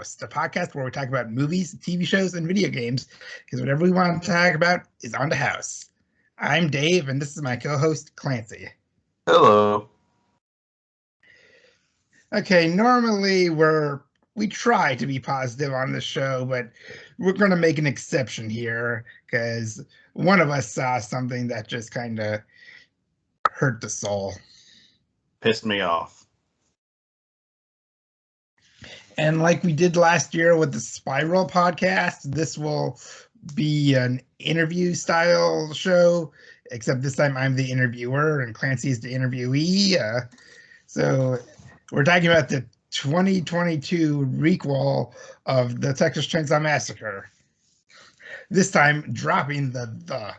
House, the podcast where we talk about movies, TV shows, and video games, because whatever we want to talk about is on the house. I'm Dave, and this is my co-host, Clancy. Hello. Okay, normally we try to be positive on the show, but we're going to make an exception here, because one of us saw something that just kind of hurt the soul. Pissed me off. And like we did last year with the Spiral podcast, this will be an interview style show, except this time I'm the interviewer and Clancy is the interviewee. So we're talking about the 2022 requel of the Texas Chainsaw Massacre. This time dropping the.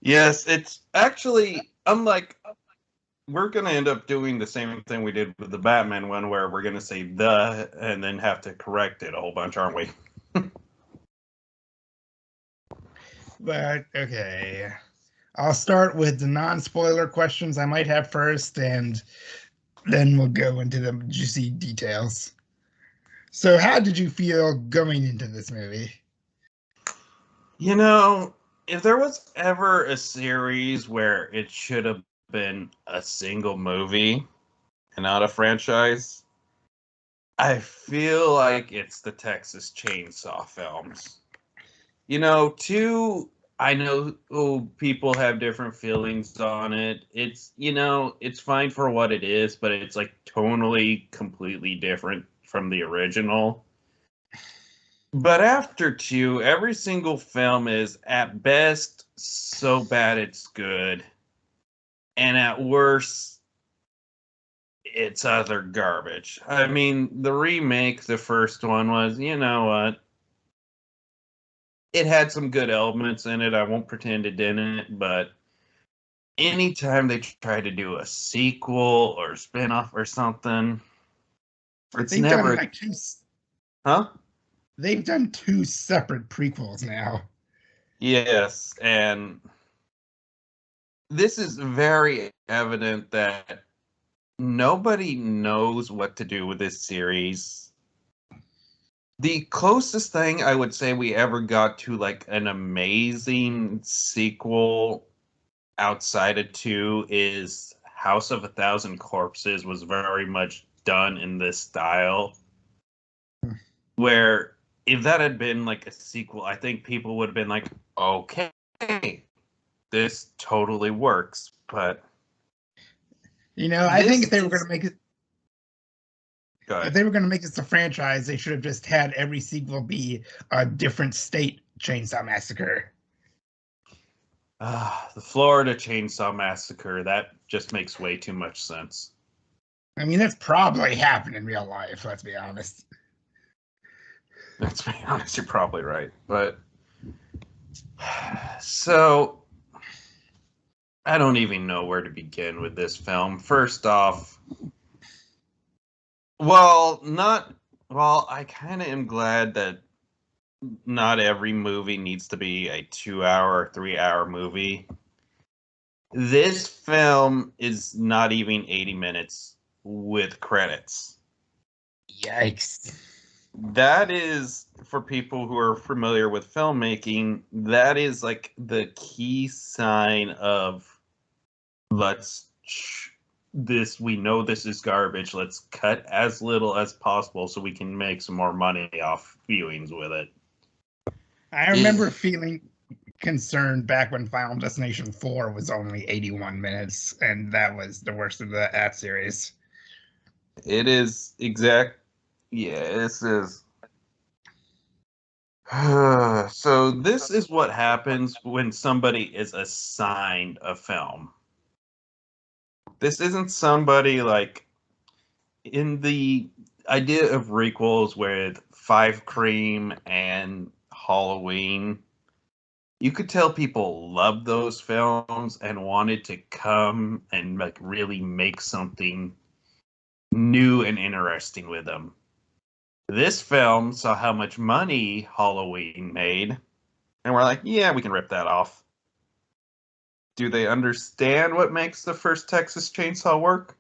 Yes, it's actually unlike. We're going to end up doing the same thing we did with the Batman one, where we're going to say the and then have to correct it a whole bunch, aren't we? But okay, I'll start with the non-spoiler questions I might have first, and then we'll go into the juicy details. So how did you feel going into this movie? You know, if there was ever a series where it should have been a single movie and not a franchise, I feel like it's the Texas Chainsaw films. You know, I know people have different feelings on it. It's fine for what it is, but it's like tonally completely different from the original. But after 2, every single film is at best so bad it's good. And at worst, it's utter garbage. I mean, the remake, the first one was, you know what? It had some good elements in it. I won't pretend it didn't, but anytime they try to do a sequel or spin-off or something, it's They've never... done Huh? They've done 2 separate prequels now. Yes, and this is very evident that nobody knows what to do with this series. The closest thing I would say we ever got to like an amazing sequel outside of 2 is House of a Thousand Corpses was very much done in this style. Where if that had been like a sequel, I think people would have been like, okay, this totally works. But I think if they were going to make it, if they were going to make this a franchise, they should have just had every sequel be a different state Chainsaw Massacre. The Florida Chainsaw Massacre, that just makes way too much sense. I mean, that's probably happened in real life, let's be honest. Let's be honest, you're probably right. But, so, I don't even know where to begin with this film. First off, I kind of am glad that not every movie needs to be a 2-hour or 3-hour movie. This film is not even 80 minutes with credits. Yikes. That is, for people who are familiar with filmmaking, that is like the key sign of we know this is garbage. Let's cut as little as possible so we can make some more money off viewings with it. I remember feeling concerned back when Final Destination 4 was only 81 minutes, and that was the worst of that series. It is exact. Yeah, this is. So this is what happens when somebody is assigned a film. This isn't somebody like in the idea of requels with Five Cream and Halloween. You could tell people loved those films and wanted to come and like really make something new and interesting with them. This film saw how much money Halloween made, and we're like, yeah, we can rip that off. Do they understand what makes the first Texas Chainsaw work?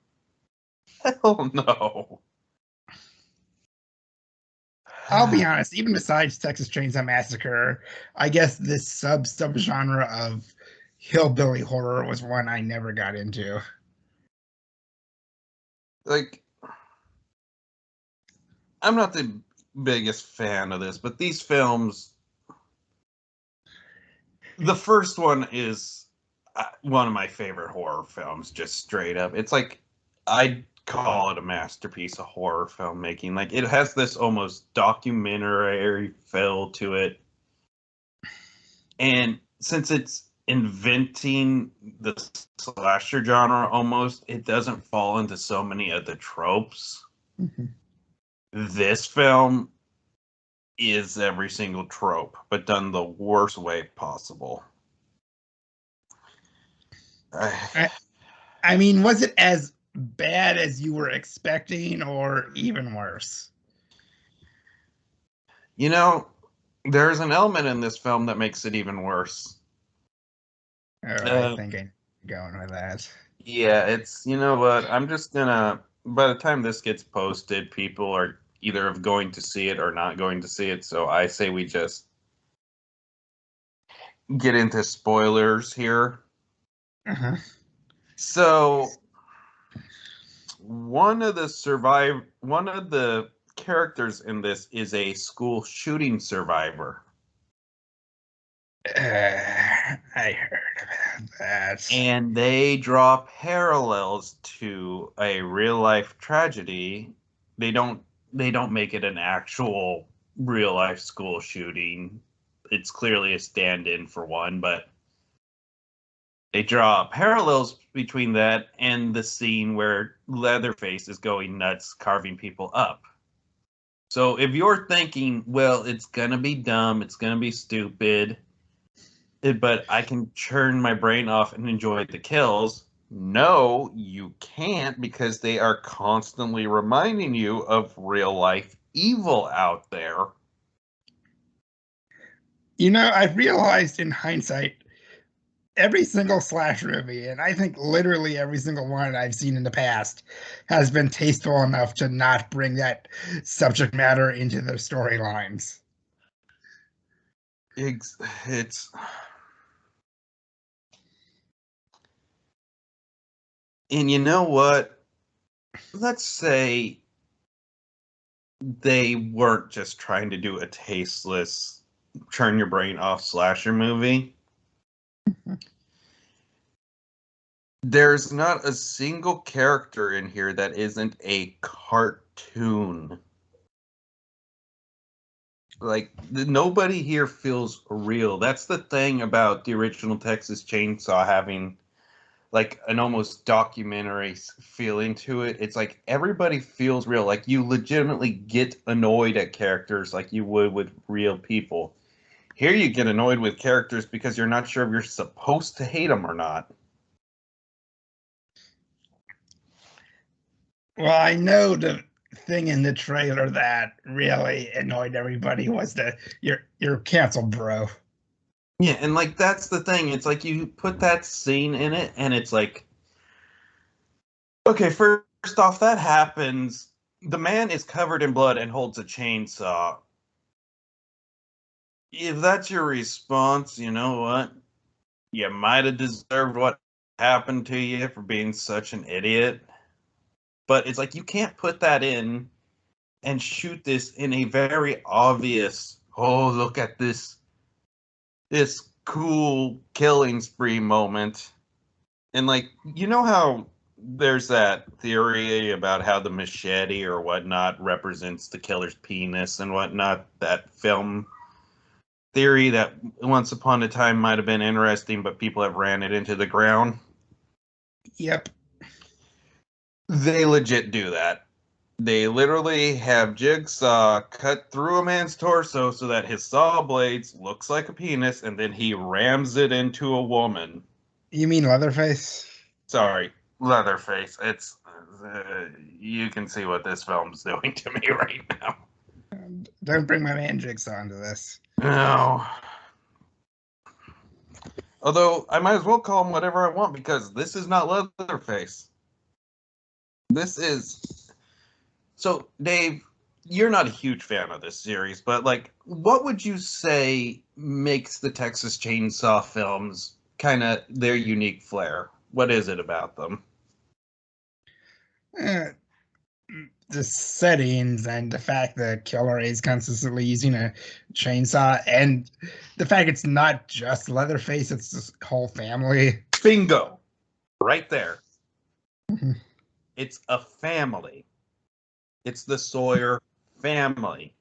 Hell no. I'll be honest, even besides Texas Chainsaw Massacre, I guess this subgenre of hillbilly horror was one I never got into. Like, I'm not the biggest fan of this, but these films, the first one is one of my favorite horror films, just straight up. It's like, I'd call it a masterpiece of horror filmmaking. Like, it has this almost documentary feel to it. And since it's inventing the slasher genre almost, it doesn't fall into so many of the tropes. Mm-hmm. This film is every single trope, but done the worst way possible. I mean, was it as bad as you were expecting, or even worse? You know, there's an element in this film that makes it even worse. Oh, I think I'm going with that. Yeah, it's, you know what? I'm just gonna, by the time this gets posted, people are either going to see it or not going to see it. So I say we just get into spoilers here. Uh-huh. So one of the characters in this is a school shooting survivor. I heard about that. And they draw parallels to a real life tragedy. They don't make it an actual real life school shooting. It's clearly a stand-in for one, but they draw parallels between that and the scene where Leatherface is going nuts carving people up. So if you're thinking, well, it's gonna be dumb, it's gonna be stupid, but I can turn my brain off and enjoy the kills. No, you can't, because they are constantly reminding you of real life evil out there. You know, I've realized in hindsight, every single slash movie, and I think literally every single one I've seen in the past, has been tasteful enough to not bring that subject matter into their storylines. It's and you know what? Let's say they weren't just trying to do a tasteless turn your brain off slasher movie. There's not a single character in here that isn't a cartoon. Like, nobody here feels real. That's the thing about the original Texas Chainsaw having like an almost documentary feeling to it. It's like everybody feels real. Like, you legitimately get annoyed at characters like you would with real people. Here you get annoyed with characters because you're not sure if you're supposed to hate them or not. Well, I know the thing in the trailer that really annoyed everybody was the you're canceled, bro. Yeah, and like that's the thing. It's like you put that scene in it and it's like, okay, first off, that happens. The man is covered in blood and holds a chainsaw. If that's your response, you know what? You might have deserved what happened to you for being such an idiot. But it's like you can't put that in and shoot this in a very obvious, oh, look at this cool killing spree moment. And like, you know how there's that theory about how the machete or whatnot represents the killer's penis and whatnot, that film theory that once upon a time might have been interesting, but people have ran it into the ground. Yep. They legit do that. They literally have Jigsaw cut through a man's torso so that his saw blades looks like a penis, and then he rams it into a woman. You mean Leatherface? Sorry, Leatherface. It's you can see what this film's doing to me right now. Don't bring my man Jigsaw into this. No. Although I might as well call him whatever I want, because this is not Leatherface. This is so, Dave. you're not a huge fan of this series, but like, what would you say makes the Texas Chainsaw films kind of their unique flair? What is it about them? Eh, the settings and the fact that killer is consistently using a chainsaw, and the fact it's not just Leatherface, it's this whole family. Bingo, right there. Mhm. It's a family. It's the Sawyer family.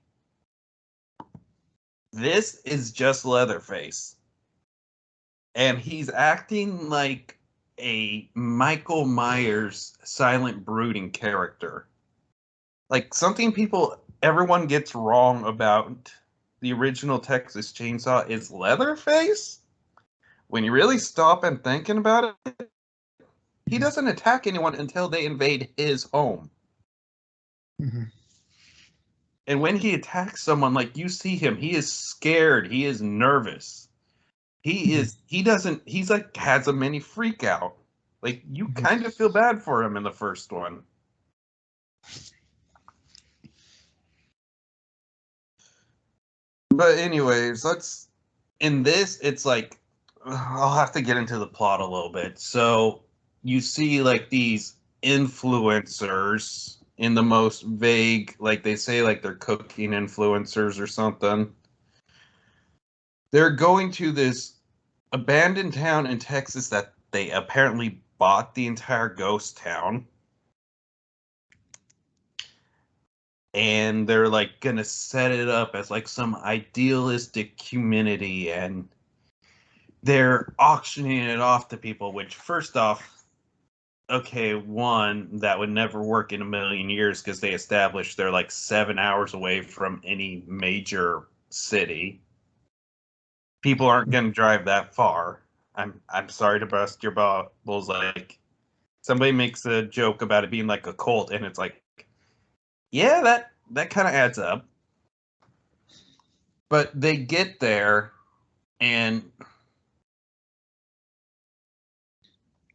This is just Leatherface. And he's acting like a Michael Myers silent brooding character. Like something everyone gets wrong about the original Texas Chainsaw is Leatherface. When you really stop and thinking about it, he doesn't attack anyone until they invade his home. Mhm. And when he attacks someone, like you see him, he is scared, he is nervous. He's like has a mini freak out. Like you kind of feel bad for him in the first one. But anyways, in this it's like I'll have to get into the plot a little bit. So you see like these influencers in the most vague, like they say like they're cooking influencers or something. They're going to this abandoned town in Texas that they apparently bought the entire ghost town. And they're like gonna set it up as like some idealistic community, and they're auctioning it off to people, which first off, okay, one, that would never work in a million years because they established they're like 7 hours away from any major city. People aren't going to drive that far. I'm sorry to bust your bubbles. Like somebody makes a joke about it being like a cult, and it's like, yeah, that kind of adds up. But they get there, and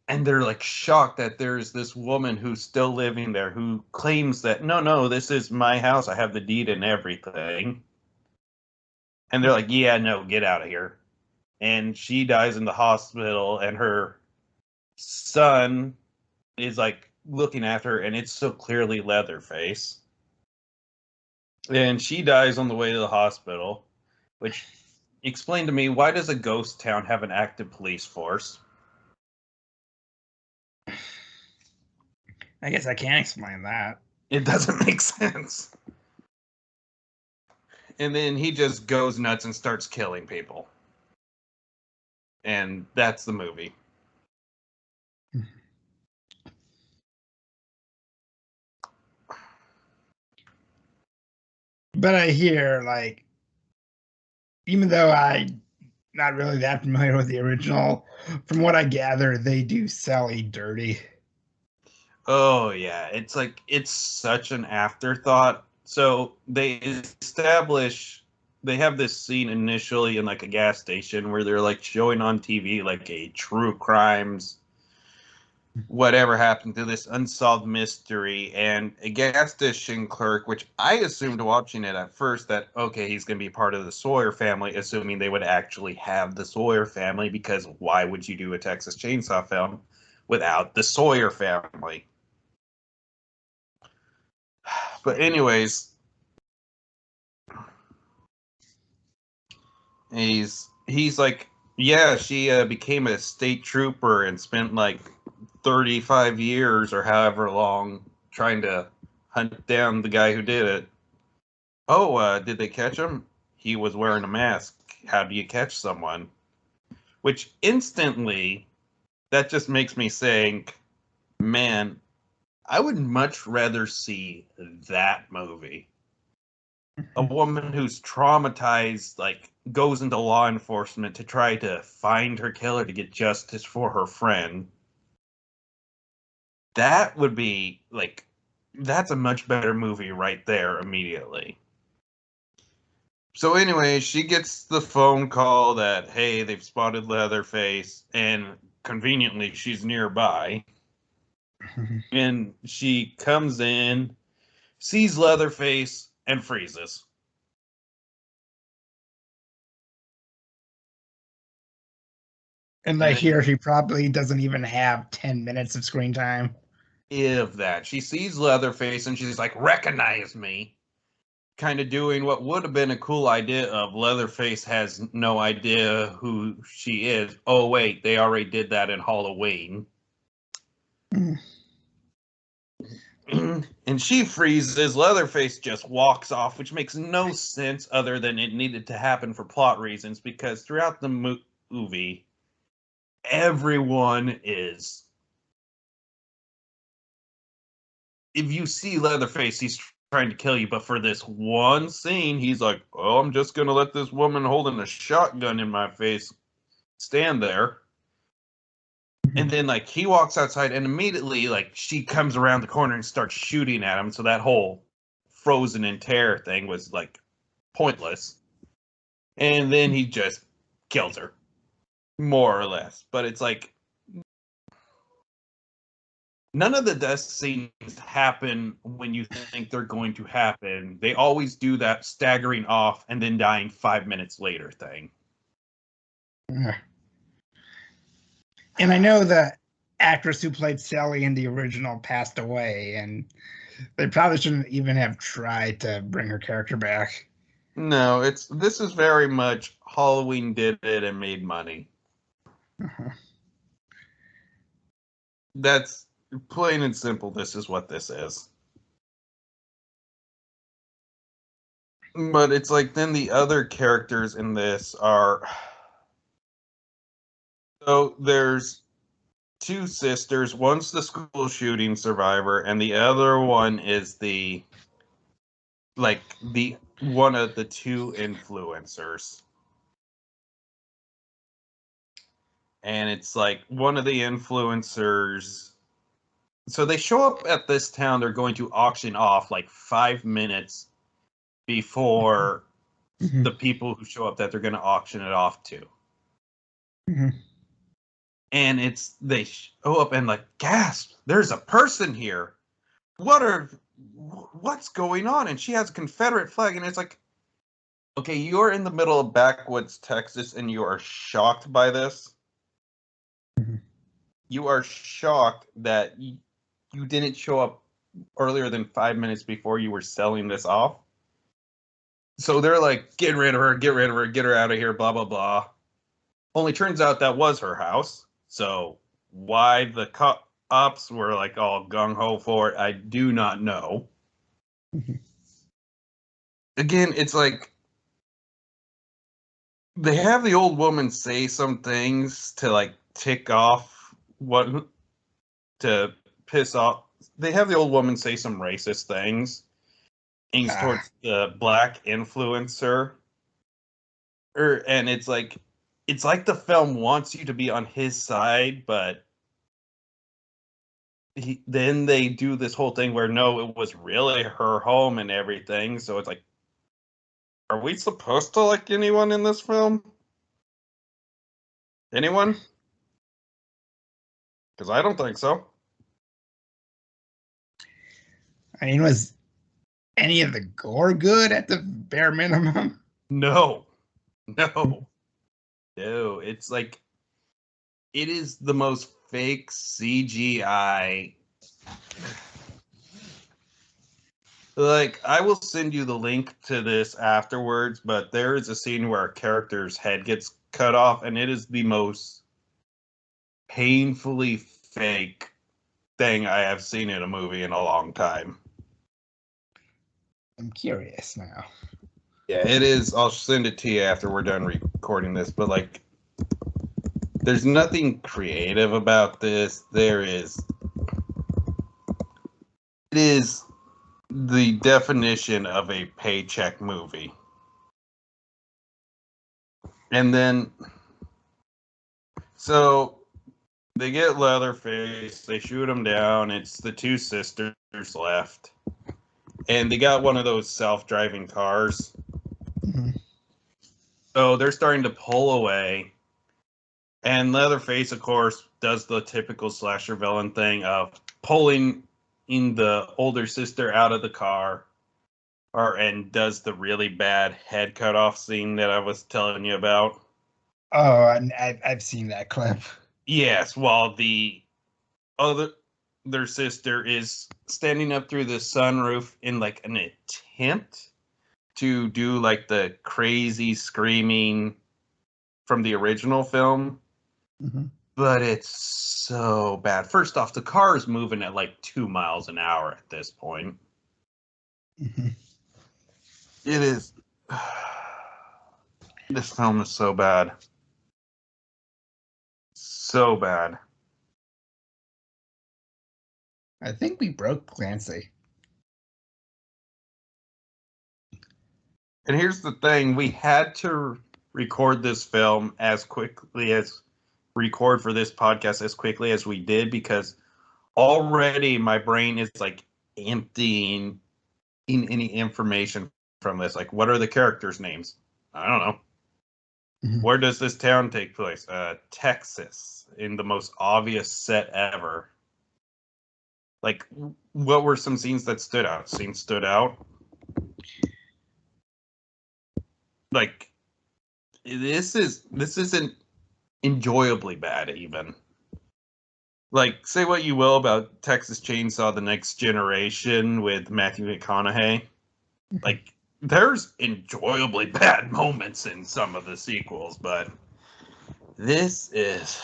they're like shocked that there's this woman who's still living there who claims that no, this is my house, I have the deed and everything. And they're like, yeah, no, get out of here. And she dies in the hospital, and her son is like looking after her, and it's so clearly Leatherface. And she dies on the way to the hospital, which explain to me, why does a ghost town have an active police force? I guess I can't explain that. It doesn't make sense. And then he just goes nuts and starts killing people. And that's the movie. But I hear, like, even though I'm not really that familiar with the original, from what I gather, they do Sally dirty. Oh yeah, it's like it's such an afterthought. So they have this scene initially in like a gas station where they're like showing on TV like a true crimes, whatever happened to this unsolved mystery, and a gas station clerk, which I assumed watching it at first that okay, he's going to be part of the Sawyer family, assuming they would actually have the Sawyer family, because why would you do a Texas Chainsaw film without the Sawyer family? But anyways, he's like, yeah, she became a state trooper and spent like 35 years or however long trying to hunt down the guy who did it. Oh, did they catch him? He was wearing a mask. How do you catch someone? Which instantly, that just makes me think, man, I would much rather see that movie. A woman who's traumatized, like, goes into law enforcement to try to find her killer to get justice for her friend. That would be like, that's a much better movie right there immediately. So anyway, she gets the phone call that hey, they've spotted Leatherface, and conveniently she's nearby. And she comes in, sees Leatherface, and freezes. And I hear she probably doesn't even have 10 minutes of screen time. If that. She sees Leatherface and she's like, recognize me. Kind of doing what would have been a cool idea of Leatherface has no idea who she is. Oh, wait, they already did that in Halloween. And she freezes. Leatherface just walks off, which makes no sense other than it needed to happen for plot reasons, because throughout the movie, everyone is... If you see Leatherface, he's trying to kill you, but for this one scene, he's like, oh, I'm just going to let this woman holding a shotgun in my face stand there. And then, like, he walks outside, and immediately, like, she comes around the corner and starts shooting at him. So that whole frozen in terror thing was, like, pointless. And then he just kills her, more or less. But it's like, none of the death scenes happen when you think they're going to happen. They always do that staggering off and then dying 5 minutes later thing. And I know the actress who played Sally in the original passed away, and they probably shouldn't even have tried to bring her character back. No, this is very much Halloween did it and made money. That's plain and simple. This is what this is. But it's like, then the other characters in this are... So there's two sisters. One's the school shooting survivor, and the other one is the one of the two influencers. And it's like one of the influencers. So they show up at this town they're going to auction off like 5 minutes before the people who show up that they're going to auction it off to. And they show up and like, gasp, there's a person here. What's going on? And she has a Confederate flag, and it's like, okay, you're in the middle of backwoods Texas and you are shocked by this. You are shocked that you didn't show up earlier than 5 minutes before you were selling this off. So they're like, get rid of her, get her out of here, blah, blah, blah. Only turns out that was her house. So why the cops were like all gung-ho for it, I do not know. Again, it's like, they have the old woman say some things to like tick off to piss off. They have the old woman say some racist things towards the black influencer. And it's like the film wants you to be on his side, but then they do this whole thing where no, it was really her home and everything. So it's like, are we supposed to like anyone in this film? Anyone? Because I don't think so. I mean, was any of the gore good at the bare minimum? No. It's like, it is the most fake CGI. Like, I will send you the link to this afterwards, but there is a scene where a character's head gets cut off, and it is the most painfully fake thing I have seen in a movie in a long time. I'm curious now. Yeah, it is. I'll send it to you after we're done recording this, but like, there's nothing creative about this. It is the definition of a paycheck movie. And then, so they get Leatherface, they shoot him down. It's the two sisters left. And they got one of those self-driving cars. So they're starting to pull away. And Leatherface, of course, does the typical slasher villain thing of pulling in the older sister out of the car and does the really bad head cut off scene that I was telling you about. Oh, and I've seen that clip. Yes, while the other their sister is standing up through the sunroof in like an attempt to do like the crazy screaming from the original film, Mm-hmm. but it's so bad. First off, the car is moving at like 2 miles an hour at this point. Mm-hmm. It is. This film is so bad. So bad. I think we broke Clancy. And here's the thing, we had to record this film as quickly as record for this podcast as quickly as we did because already my brain is like emptying in any information from this. Like, what are the characters' names? I don't know. Mm-hmm. Where does this town take place? Texas, in the most obvious set ever. Like, what were some scenes that stood out? Scenes stood out. Like, this isn't enjoyably bad even. Like, say what you will about Texas Chainsaw: The Next Generation with Matthew McConaughey. Like, there's enjoyably bad moments in some of the sequels, but this is.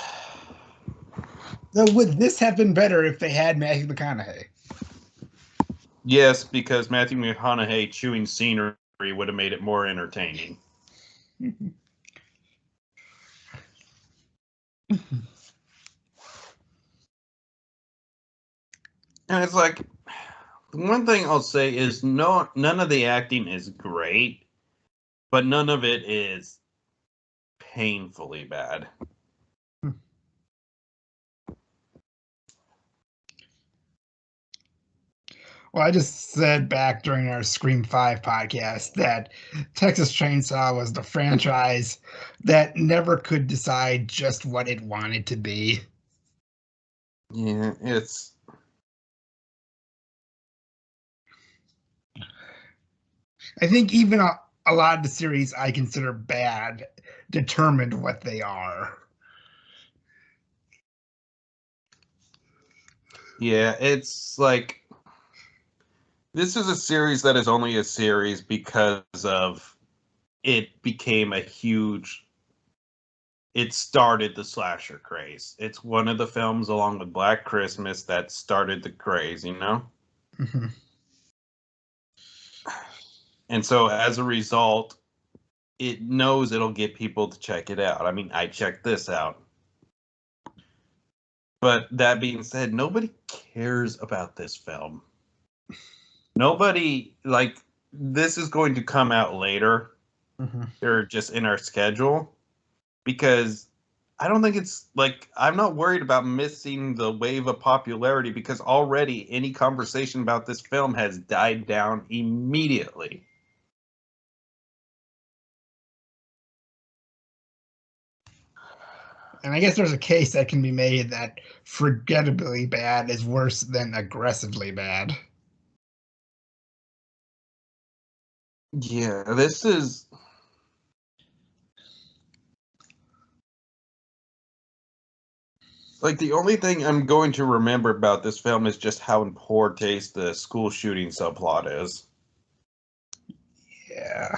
So would this have been better if they had Matthew McConaughey? Yes, because Matthew McConaughey chewing scenery would have made it more entertaining. And it's like, the one thing I'll say is none of the acting is great, but none of it is painfully bad. Well, I just said back during our Scream 5 podcast that Texas Chainsaw was the franchise that never could decide just what it wanted to be. Yeah, it's. I think even a lot of the series I consider bad determined what they are. Yeah, it's like. This is a series that is only a series because of it became a huge. It started the slasher craze. It's one of the films, along with Black Christmas, that started the craze, you know? Mhm. And so as a result, it knows it'll get people to check it out. I mean, I checked this out. But that being said, nobody cares about this film. Nobody, like, this is going to come out later. Mhm. They're just in our schedule because I don't think it's like I'm not worried about missing the wave of popularity because already any conversation about this film has died down immediately. And I guess there's a case that can be made that forgettably bad is worse than aggressively bad. Yeah, this is like the only thing I'm going to remember about this film is just how in poor taste the school shooting subplot is. Yeah.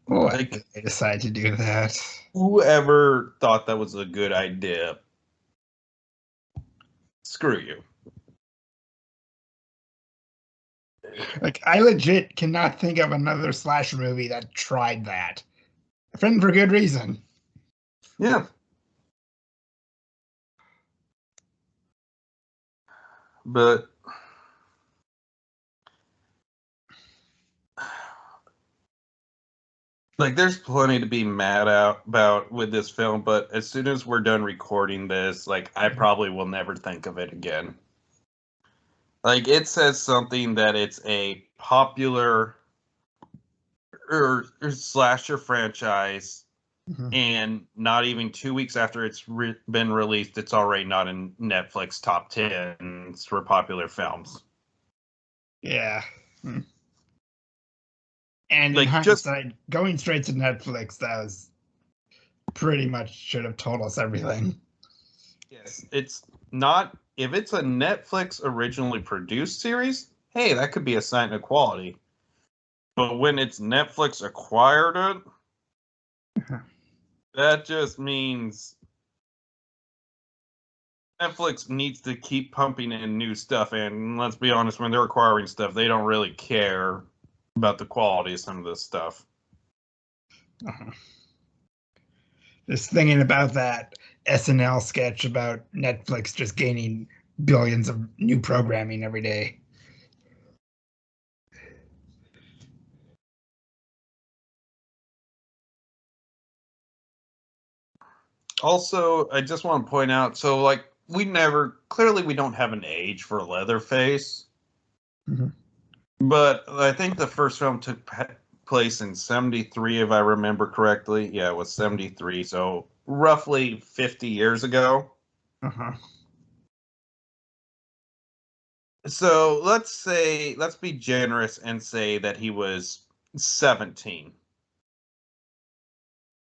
Why did Like, they decide to do that? whoever thought that was a good idea, screw you. Like, I legit cannot think of another slasher movie that tried that. And for good reason. Yeah. But like there's plenty to be mad out about with this film, but as soon as we're done recording this, like I probably will never think of it again. Like it says something that it's a popular or slasher franchise, Mhm. and not even 2 weeks after it's been released, it's already not in Netflix top 10s for popular films. Yeah. Hmm. And in Like, just hindsight, going straight to Netflix, that was pretty much should have told us everything. yes, it's not. If it's a Netflix originally produced series, hey, that could be a sign of quality. But when it's Netflix acquired it, that just means Netflix needs to keep pumping in new stuff. And let's be honest, when they're acquiring stuff, they don't really care about the quality of some of this stuff. Uh-huh. Just thinking about that SNL sketch about Netflix just gaining billions of new programming every day. Also, I just want to point out, so like we don't have an age for Leatherface, Mhm. but I think the first film took place in 73, if I remember correctly. Yeah, it was 73, so roughly 50 years ago. Uh-huh. So let's be generous and say that he was 17.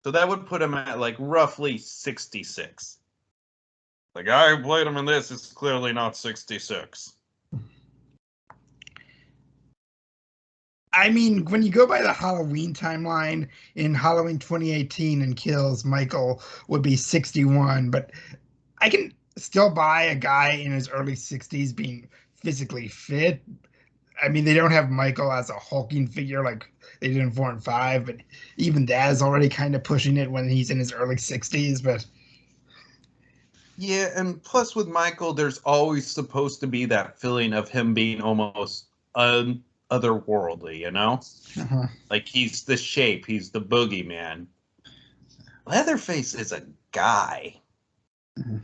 So that would put him at like roughly 66. The guy who played him in this is clearly not 66. I mean, when you go by the Halloween timeline, in Halloween 2018 and Kills, Michael would be 61, but I can still buy a guy in his early 60s being physically fit. I mean, they don't have Michael as a hulking figure like they did in 4 and 5, but even that is already kind of pushing it when he's in his early 60s. But Yeah, and plus with Michael, there's always supposed to be that feeling of him being almost otherworldly, you know? uh-huh. Like he's the shape, he's the boogeyman. Leatherface is a guy. Uh-huh.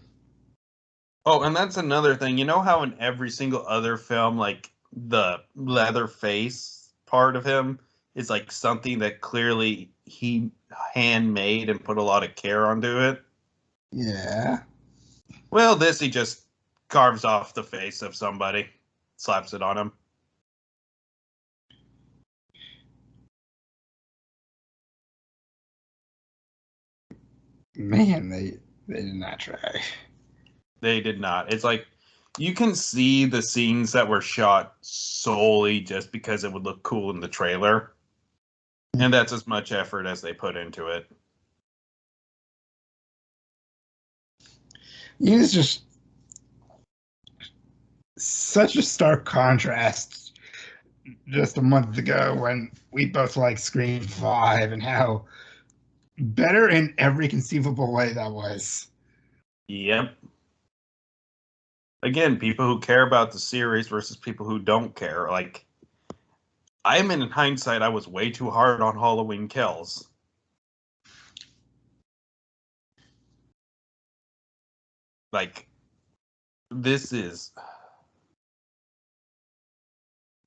Oh, and that's another thing. You know how in every single other film, like the Leatherface part of him is like something that clearly he handmade and put a lot of care onto it? Yeah. Well, this he just carves off the face of somebody, slaps it on him. Man, they did not try. They did not. It's like you can see the scenes that were shot solely just because it would look cool in the trailer. And that's as much effort as they put into it. It's just such a stark contrast just a month ago when we both liked Scream 5 and how better in every conceivable way that was. Yep. Again, people who care about the series versus people who don't care. Like, I'm in hindsight, I was way too hard on Halloween Kills. Like, this is.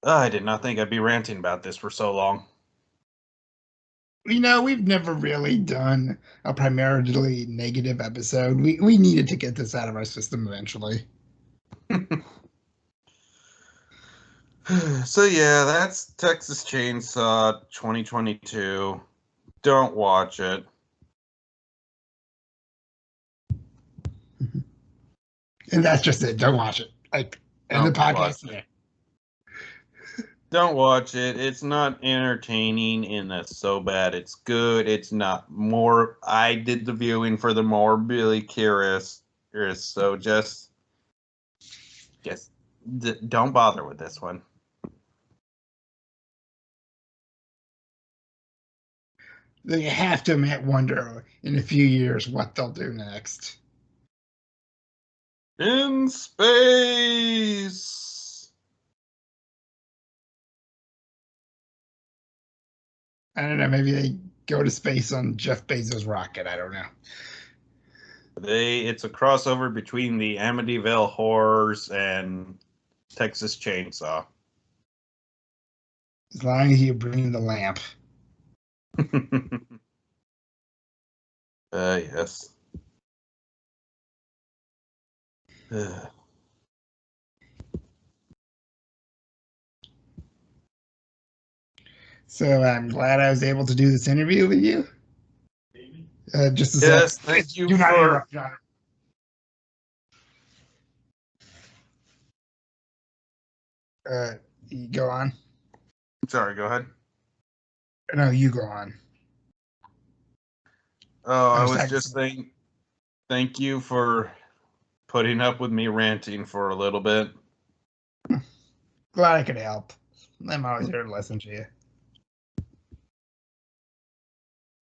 I did not think I'd be ranting about this for so long. We've never really done a primarily negative episode. We needed to get this out of our system eventually. So, yeah, that's Texas Chainsaw 2022. Don't watch it. And that's just it. Don't watch it. Like, end the Don't watch podcast it. there. Don't watch it. It's not entertaining in a so bad it's good. It's not more. I did the viewing for the morbidly curious. So just don't bother with this one. They have to wonder in a few years what they'll do next. In space. I don't know. Maybe they go to space on Jeff Bezos' rocket. I don't know. It's a crossover between the Amityville Horrors and Texas Chainsaw. As long as you bring the lamp. Yes. So I'm glad I was able to do this interview with you. Just a sec. Yes, thank you Do not for. interrupt, John. You go on. Sorry, go ahead. No, you go on. Oh, I I'm was talking just saying thank you for putting up with me ranting for a little bit. glad I could help. I'm always here to listen to you.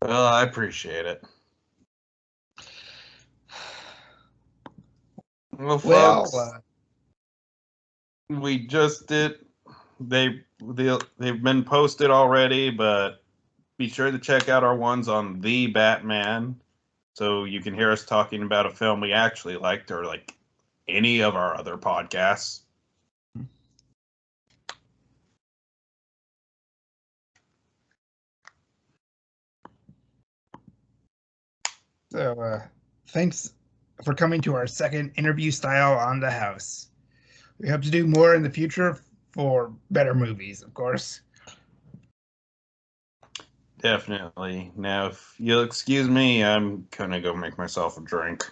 Well, I appreciate it. Well, Well, folks, we just did. They've been posted already, but be sure to check out our ones on the Batman, so you can hear us talking about a film we actually liked, or like any of our other podcasts. so thanks for coming to our second interview style on the house. We hope to do more in the future for better movies, of course. Definitely. Now, if you'll excuse me, I'm gonna go make myself a drink.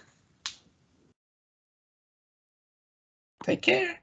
Take care.